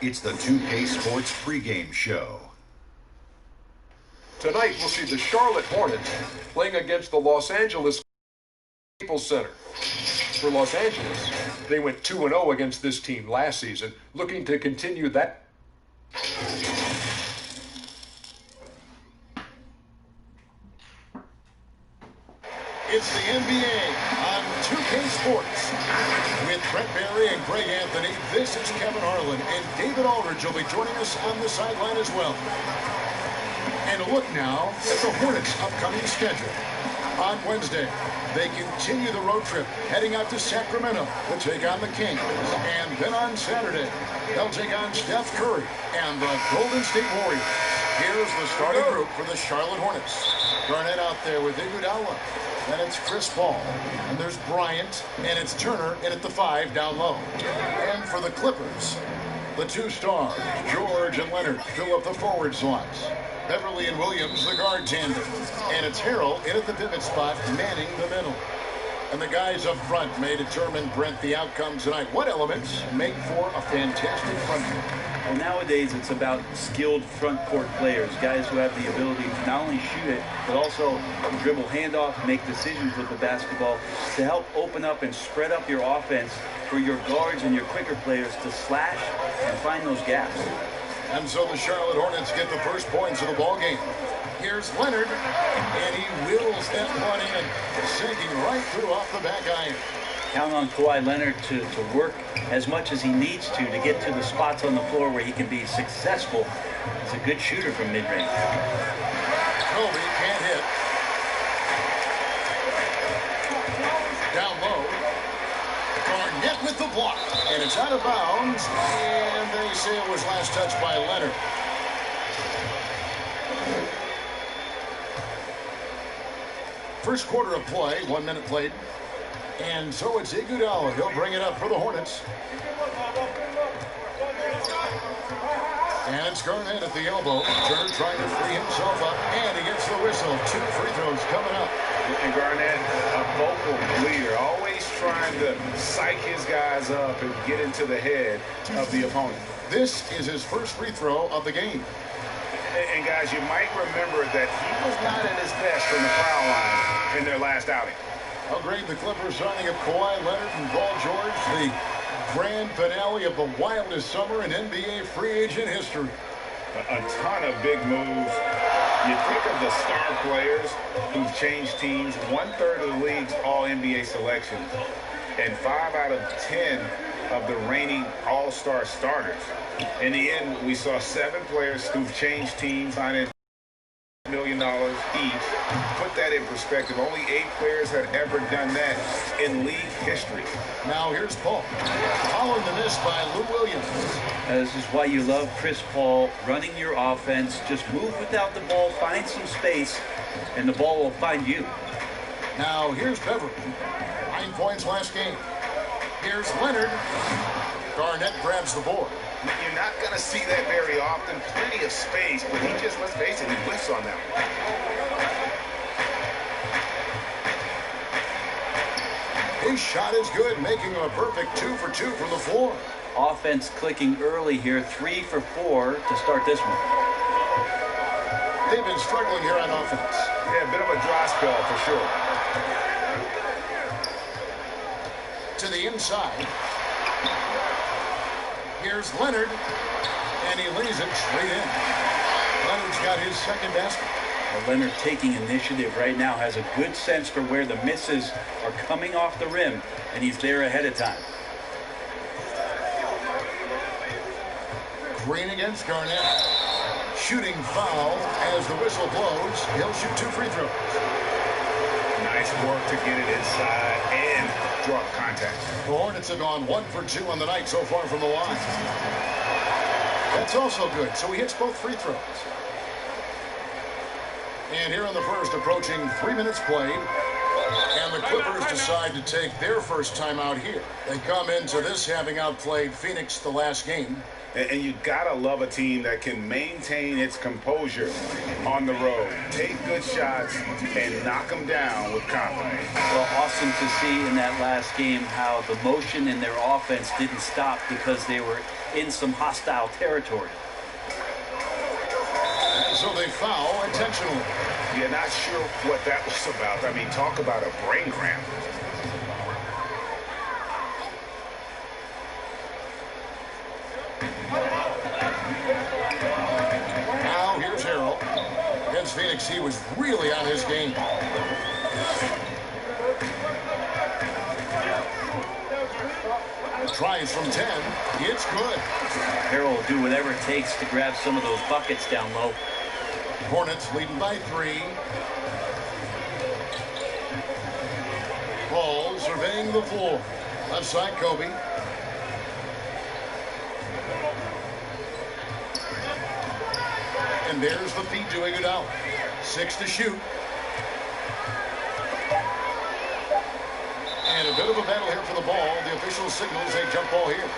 It's the 2K Sports pregame show. Tonight, we'll see the Charlotte Hornets playing against the Los Angeles Staples Center. For Los Angeles, they went 2-0 against this team last season, looking to continue that. It's the NBA on 2K Sports. With Brett Barry and Greg Anthony, this is Kevin Harlan, and David Aldridge will be joining us on the sideline as well. And a look now at the Hornets' upcoming schedule. On Wednesday, they continue the road trip, heading out to Sacramento to take on the Kings. And then on Saturday, they'll take on Steph Curry and the Golden State Warriors. Here's the starting group for the Charlotte Hornets. Garnett out there with Iguodala. Then it's Chris Paul. And there's Bryant. And it's Turner in at the 5 down low. And for the Clippers, the two stars, George and Leonard, fill up the forward slots. Beverly and Williams, the guard tandem. And it's Harrell in at the pivot spot, manning the middle. And the guys up front may determine, Brent, the outcome tonight. What elements make for a fantastic front court? Well, nowadays it's about skilled front court players, guys who have the ability to not only shoot it, but also dribble handoff, make decisions with the basketball to help open up and spread up your offense for your guards and your quicker players to slash and find those gaps. And so the Charlotte Hornets get the first points of the ball game. Here's Leonard, and he wills that one in, sinking right through off the back iron. Count on Kawhi Leonard to work as much as he needs to get to the spots on the floor where he can be successful. He's a good shooter from mid-range. Kobe can't hit. Down low. Garnett with the block. And it's out of bounds. And they say it was last touched by Leonard. First quarter of play, 1 minute played. And so it's Iguodala. He'll bring it up for the Hornets. And it's Garnett at the elbow. Turner trying to free himself up. And he gets the whistle. 2 free throws coming up. And Garnett, a vocal leader, always trying to psych his guys up and get into the head of the opponent. This is his first free throw of the game. And guys, you might remember that he was not at his best from the foul line in their last outing. How great the Clippers signing of Kawhi Leonard and Paul George, the grand finale of the wildest summer in NBA free agent history. A ton of big moves. You think of the star players who've changed teams, 1/3 of the league's all-NBA selections, and 5 out of 10 of the reigning all-star starters. In the end, we saw 7 players who've changed teams, signed $1 million each. Put that in perspective, only 8 players had ever done that in league history. Now here's Paul, following the miss by Lou Williams. This is why you love Chris Paul running your offense. Just move without the ball, find some space, and the ball will find you. Now here's Beverly, 9 points last game. Here's Leonard. Garnett grabs the board. You're not going to see that very often. Plenty of space, but he just, let's face it, he whiffs on that one. His shot is good, making a perfect 2 for 2 from the floor. Offense clicking early here, 3 for 4 to start this one. They've been struggling here on offense. Yeah, a bit of a dry spell for sure. To the inside. Here's Leonard, and he lays it straight in. Leonard's got his second basket. Well, Leonard taking initiative right now, has a good sense for where the misses are coming off the rim, and he's there ahead of time. Green against Garnett. Shooting foul as the whistle blows. He'll shoot 2 free throws. Nice work to get it inside and draw contact. The Hornets have gone 1 for 2 on the night so far from the line. That's also good. So he hits both free throws. And here in the first, approaching 3 minutes played, And the Clippers decide to take their first time out here. They come into this having outplayed Phoenix the last game. And you gotta love a team that can maintain its composure on the road. Take good shots and knock them down with confidence. Well, awesome to see in that last game how the motion in their offense didn't stop because they were in some hostile territory. And so they foul intentionally. You're not sure what that was about. I mean, talk about a brain cramp. Now here's Harrell. Against Phoenix, he was really on his game. Tries from 10. It's good. Harrell will do whatever it takes to grab some of those buckets down low. Hornets leading by 3. Ball surveying the floor. Left side, Kobe. And there's the feed to Iguodala. 6 to shoot. And a bit of a battle here for the ball. The official signals a jump ball here.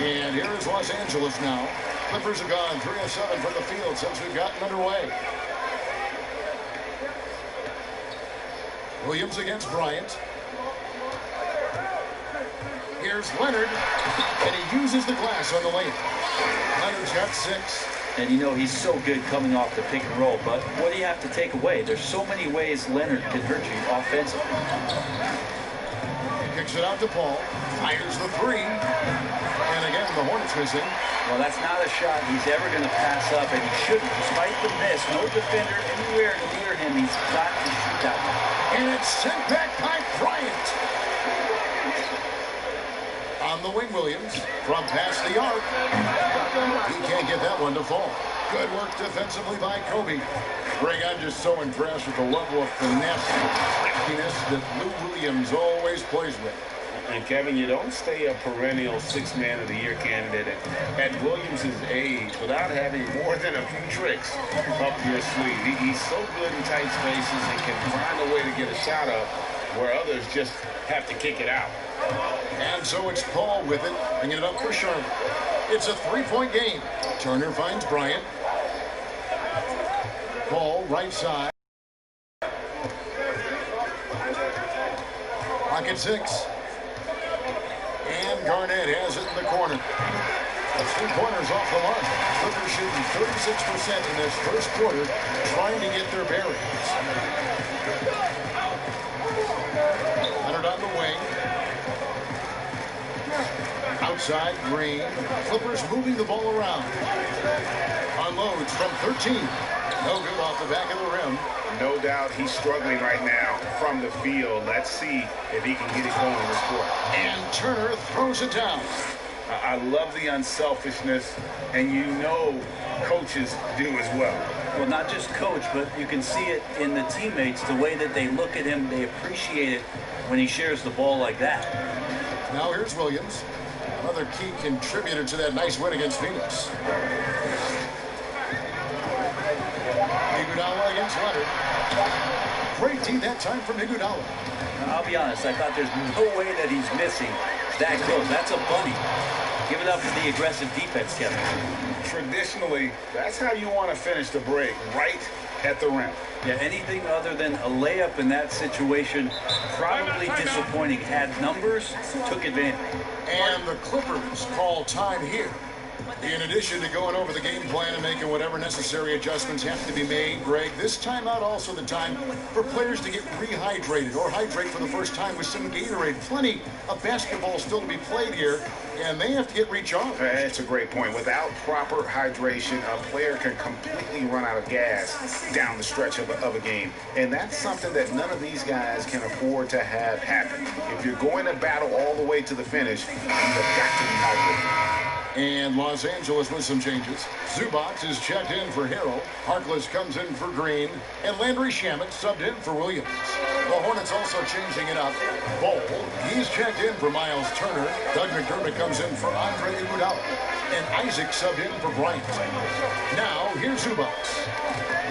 And here is Los Angeles now. Clippers are gone 3 of 7 from the field since we've gotten underway. Williams against Bryant. Here's Leonard, and he uses the glass on the lane. Leonard's got 6. And you know he's so good coming off the pick and roll, but what do you have to take away? There's so many ways Leonard can hurt you offensively. Kicks it out to Paul. Fires the 3. And again, the Hornets missing. Well, that's not a shot he's ever going to pass up, and he shouldn't. Despite the miss, no defender anywhere near him. He's got to shoot that one. And it's sent back by Bryant. On the wing, Williams. From past the arc. He can't get that one to fall. Good work defensively by Kobe. Greg, I'm just so impressed with the level of finesse and craftiness that Lou Williams always plays with. And Kevin, you don't stay a perennial 6th Man of the Year candidate at Williams' age without having more than a few tricks up your sleeve. He's so good in tight spaces and can find a way to get a shot up where others just have to kick it out. And so it's Paul with it, bringing it up for Charlotte. It's a 3-point game. Turner finds Bryant. Paul, right side. Pocket 6. And Garnett has it in the corner. That's 3 pointers off the mark. Clippers shooting 36% in this first quarter, trying to get their bearings. Leonard on the wing. Outside, Green. Clippers moving the ball around. Unloads from 13. No good off the back of the rim. No doubt he's struggling right now from the field. Let's see if he can get it going this quarter. And Turner throws it down. I love the unselfishness, and you know coaches do as well. Well, not just coach, but you can see it in the teammates, the way that they look at him. They appreciate it when he shares the ball like that. Now here's Williams. Another key contributor to that nice win against Phoenix. Iguodala against Leonard. Great team that time from Iguodala. I'll be honest, I thought there's no way that he's missing that close. That's a bunny. Give it up for the aggressive defense, Kevin. Traditionally, that's how you want to finish the break, right at the rim. Yeah, anything other than a layup in that situation, probably disappointing. Had numbers, took advantage. And the Clippers call time here. In addition to going over the game plan and making whatever necessary adjustments have to be made, Greg, this timeout also the time for players to get rehydrated or hydrate for the first time with some Gatorade. Plenty of basketball still to be played here, and they have to get recharged. That's a great point. Without proper hydration, a player can completely run out of gas down the stretch of a game. And that's something that none of these guys can afford to have happen. If you're going to battle all the way to the finish, you've got to be hydrated. And Los Angeles with some changes. Zubats is checked in for Harrell. Harkless comes in for Green. And Landry Shamet subbed in for Williams. The Hornets also changing it up. Bowl, he's checked in for Miles Turner. Doug McDermott comes in for Andre Iguodala. And Isaac subbed in for Bryant. Now, here's Zubats.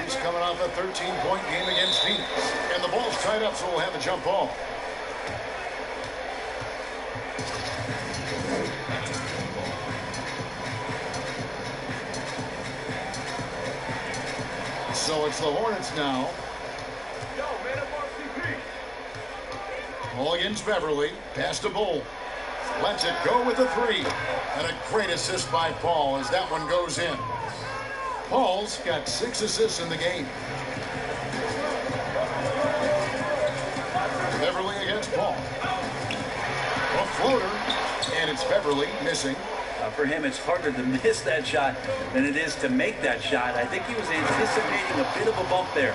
He's coming off a 13-point game against Phoenix. And the ball's tied up, so we'll have a jump ball. So it's the Hornets now. Ball against Beverly. Pass to Bull. Lets it go with the three. And a great assist by Paul as that one goes in. Paul's got 6 assists in the game. Beverly against Paul. A floater. And it's Beverly missing. For him, it's harder to miss that shot than it is to make that shot. I think he was anticipating a bit of a bump there.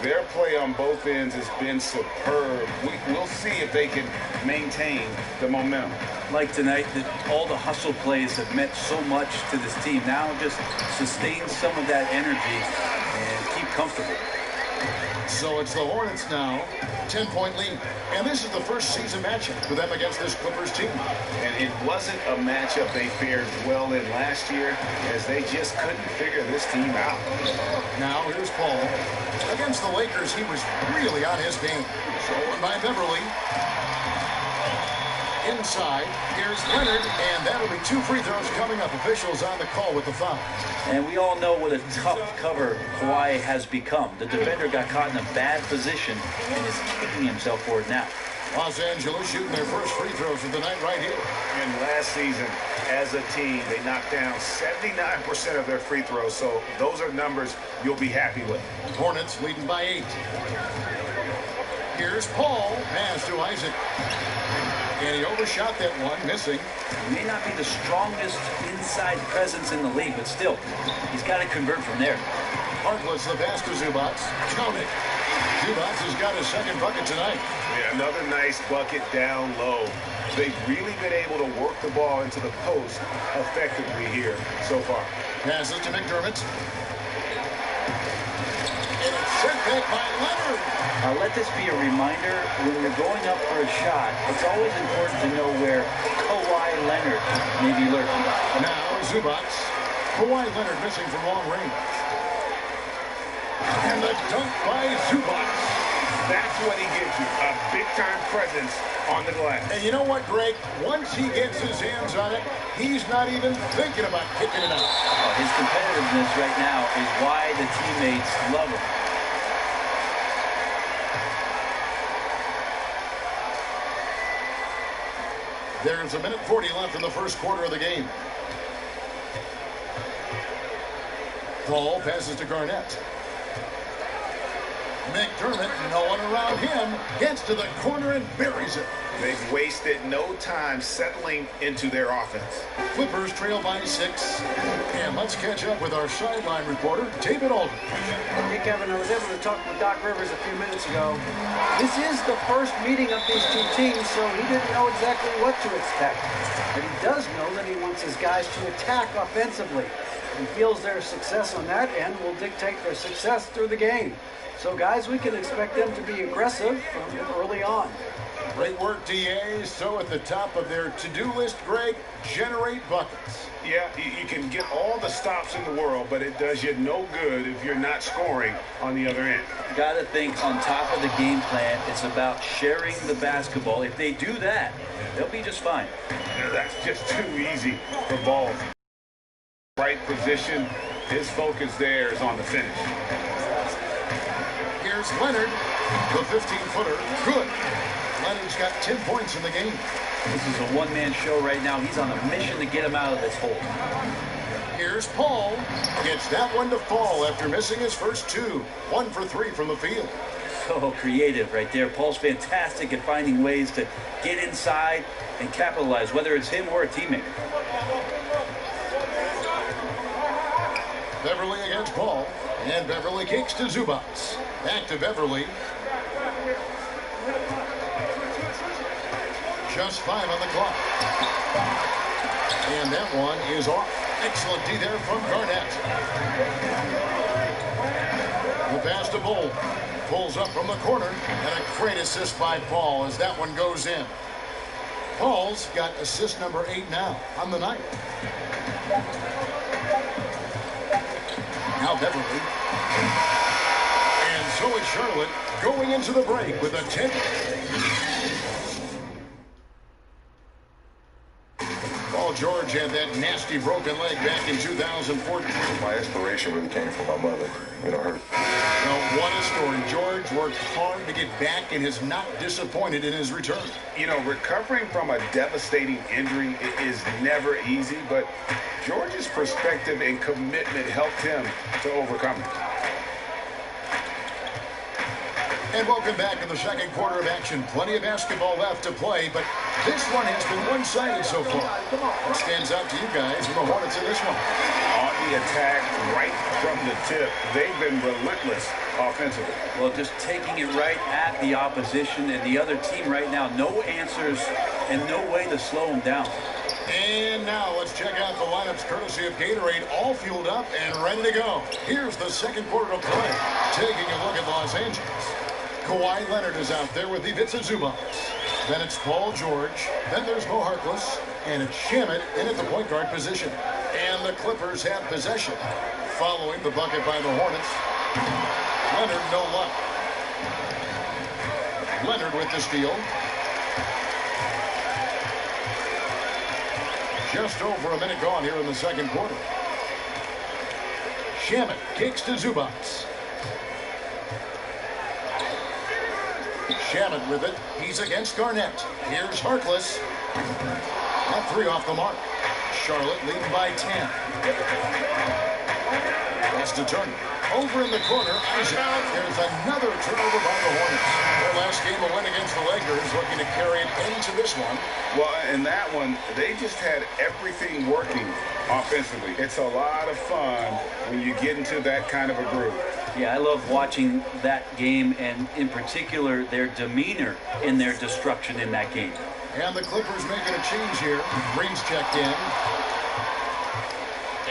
Their play on both ends has been superb. We'll see if they can maintain the momentum. Like tonight, all the hustle plays have meant so much to this team. Now just sustain some of that energy and keep comfortable. So it's the Hornets now, 10-point lead. And this is the first season matchup for them against this Clippers team. And it wasn't a matchup they fared well in last year, as they just couldn't figure this team out. Now here's Paul. Against the Lakers, he was really on his game. Stolen by Beverly. Inside, here's Leonard, and that'll be 2 free throws coming up. Officials on the call with the foul. And we all know what a tough cover Kawhi has become. The defender got caught in a bad position and is kicking himself for it now. Los Angeles shooting their first free throws of the night right here. And last season, as a team, they knocked down 79% of their free throws, so those are numbers you'll be happy with. Hornets leading by 8. Here's Paul. Pass to Isaac. And he overshot that one, missing. He may not be the strongest inside presence in the league, but still, he's got to convert from there. Harkless, the pass to Zubats. Count it. Zubats has got his second bucket tonight. Yeah, another nice bucket down low. They've really been able to work the ball into the post effectively here so far. Passes to McDermott. And it's sent back by Leonard. Let this be a reminder, when you're going up for a shot, it's always important to know where Kawhi Leonard may be lurking. Now Zubats. Kawhi Leonard missing from long range. And the dunk by Zubats. That's what he gives you, a big-time presence on the glass. And you know what, Greg? Once he gets his hands on it, he's not even thinking about kicking it out. His competitiveness right now is why the teammates love him. There's a minute 40 left in the first quarter of the game. Paul passes to Garnett. McDermott, no one around him, gets to the corner and buries it. They've wasted no time settling into their offense. Clippers trail by 6. And let's catch up with our sideline reporter, David Aldridge. Hey, Kevin, I was able to talk with Doc Rivers a few minutes ago. This is the first meeting of these two teams, so he didn't know exactly what to expect. But he does know that he wants his guys to attack offensively. He feels their success on that end will dictate their success through the game. So, guys, we can expect them to be aggressive from early on. Great work, DA. So at the top of their to-do list, Greg, generate buckets. Yeah, you can get all the stops in the world, but it does you no good if you're not scoring on the other end. Got to think on top of the game plan, it's about sharing the basketball. If they do that, they'll be just fine. That's just too easy for Ball. Right position, his focus there is on the finish. Here's Leonard, the 15-footer. Good. Leonard's got 10 points in the game. This is a one-man show right now. He's on a mission to get him out of this hole. Here's Paul. Gets that one to fall after missing his first 2. 1 for 3 from the field. So creative right there. Paul's fantastic at finding ways to get inside and capitalize, whether it's him or a teammate. Beverly against Paul. And Beverly kicks to Zubats. Back to Beverly. Just 5 on the clock. And that one is off. Excellent D there from Garnett. The pass to Bull. Pulls up from the corner. And a great assist by Paul as that one goes in. Paul's got assist number 8 now on the night. Now Beverly. And so is Charlotte going into the break with a 10. Paul George had that nasty broken leg back in 2014. My inspiration really came from my mother, her. Well, what a story. George worked hard to get back and is not disappointed in his return. Recovering from a devastating injury is never easy, but George's perspective and commitment helped him to overcome it. And welcome back to the second quarter of action. Plenty of basketball left to play, but this one has been one-sided so far. What stands out to you guys and the Hornets in this one? On the attack, right from the tip, they've been relentless offensively. Well, just taking it right at the opposition and the other team right now. No answers and no way to slow them down. And now let's check out the lineups courtesy of Gatorade, all fueled up and ready to go. Here's the second quarter of play. Taking a look at Los Angeles. Kawhi Leonard is out there with Ivica Zubac. Then it's Paul George. Then there's Mo Harkless. And it's Shamet in at the point guard position. And the Clippers have possession. Following the bucket by the Hornets. Leonard, no luck. Leonard with the steal. Just over a minute gone here in the second quarter. Shamet kicks to Zubac. Shamet with it. He's against Garnett. Here's Harkless. A 3 off the mark. Charlotte leading by 10. That's to Turner. Over in the corner, Isaac. There's another turnover by the Hornets. Their last game a win against the Lakers, looking to carry it into this one. Well, in that one, they just had everything working offensively. It's a lot of fun when you get into that kind of a groove. Yeah, I love watching that game, and in particular, their demeanor in their destruction in that game. And the Clippers making a change here. Green's checked in.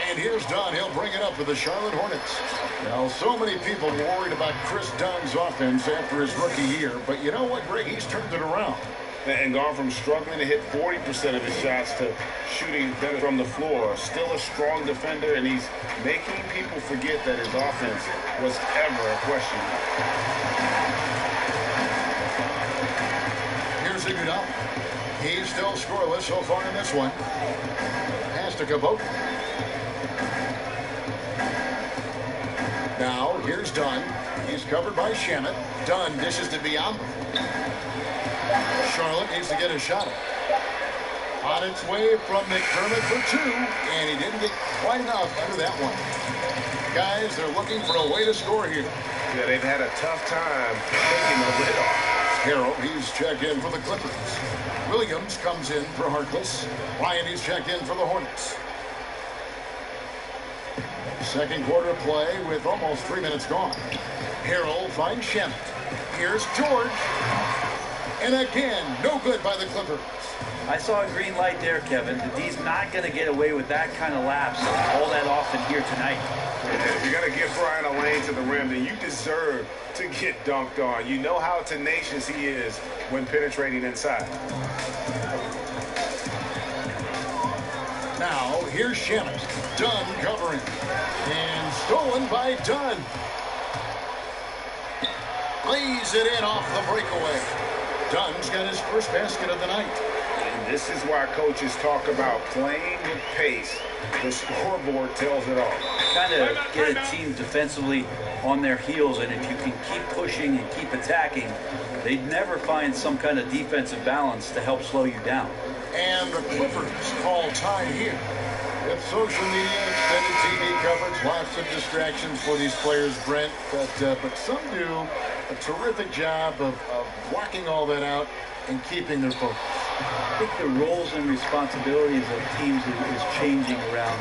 And here's Dunn. He'll bring it up for the Charlotte Hornets. Now, so many people worried about Chris Dunn's offense after his rookie year. But you know what, Greg? He's turned it around. And gone from struggling to hit 40% of his shots to shooting them from the floor. Still a strong defender, and he's making people forget that his offense was ever a question. Here's Iguodala. He's still scoreless so far in this one. Pass to Cabot. Now, here's Dunn. He's covered by Shamet. Dunn dishes to Biombo. Charlotte needs to get a shot. On its way from McDermott for 2, and he didn't get quite enough under that one. Guys, they're looking for a way to score here. Yeah, they've had a tough time taking the lid off. Harrell, he's checked in for the Clippers. Williams comes in for Harkless. Ryan, he's checked in for the Hornets. Second quarter play with almost 3 minutes gone. Harrell finds Shamet. Here's George. And again, no good by the Clippers. I saw a green light there, Kevin. The D's not going to get away with that kind of lapse all that often here tonight. If you're going to give Brian a lane to the rim, then you deserve to get dunked on. You know how tenacious he is when penetrating inside. Now, here's Shamet. Dunn covering. And stolen by Dunn. Lays it in off the breakaway. Dunn's got his first basket of the night. And this is why coaches talk about playing with pace. The scoreboard tells it all. Kind of get a team defensively on their heels, and if you can keep pushing and keep attacking, they'd never find some kind of defensive balance to help slow you down. And the Clippers call time here. With social media, extended TV coverage, lots of distractions for these players, Brent. But some do a terrific job of blocking all that out and keeping their focus. I think the roles and responsibilities of teams is changing around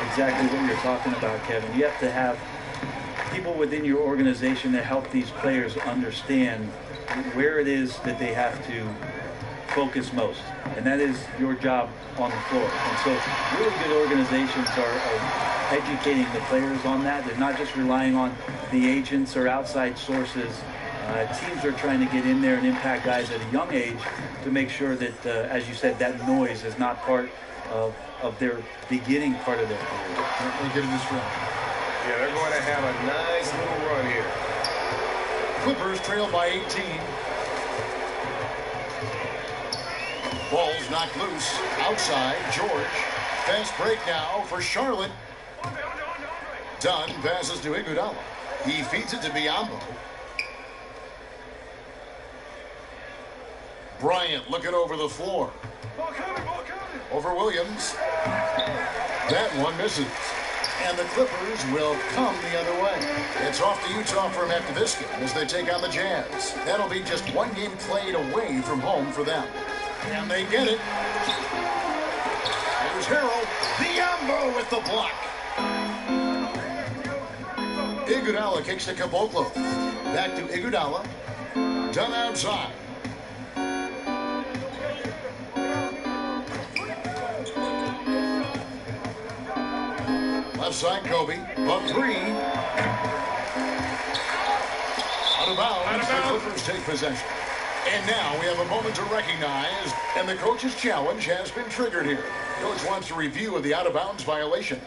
exactly what you're talking about, Kevin. You have to have people within your organization that help these players understand where it is that they have to focus most, and that is your job on the floor. And so really good organizations are educating the players on that. They're not just relying on the agents or outside sources. Teams are trying to get in there and impact guys at a young age to make sure that, as you said, that noise is not part of their beginning part of their career. We'll get in this round. Yeah, they're going to have a nice little run here. Clippers trail by 18. Ball's knocked loose. Outside, George. Fast break now for Charlotte. Dunn passes to Iguodala. He feeds it to Biyombo. Bryant looking over the floor. Over Williams. That one misses. And the Clippers will come the other way. It's off to Utah from after this game as they take on the Jazz. That'll be just one game played away from home for them. And they get it. Here's Harrell. Biyombo with the block. Iguodala kicks to Caboclo. Back to Iguodala. Done outside. Left side, Kobe. Up three. Out of bounds. The Clippers take possession. And now we have a moment to recognize, and the coach's challenge has been triggered here. Coach wants a review of the out-of-bounds violation.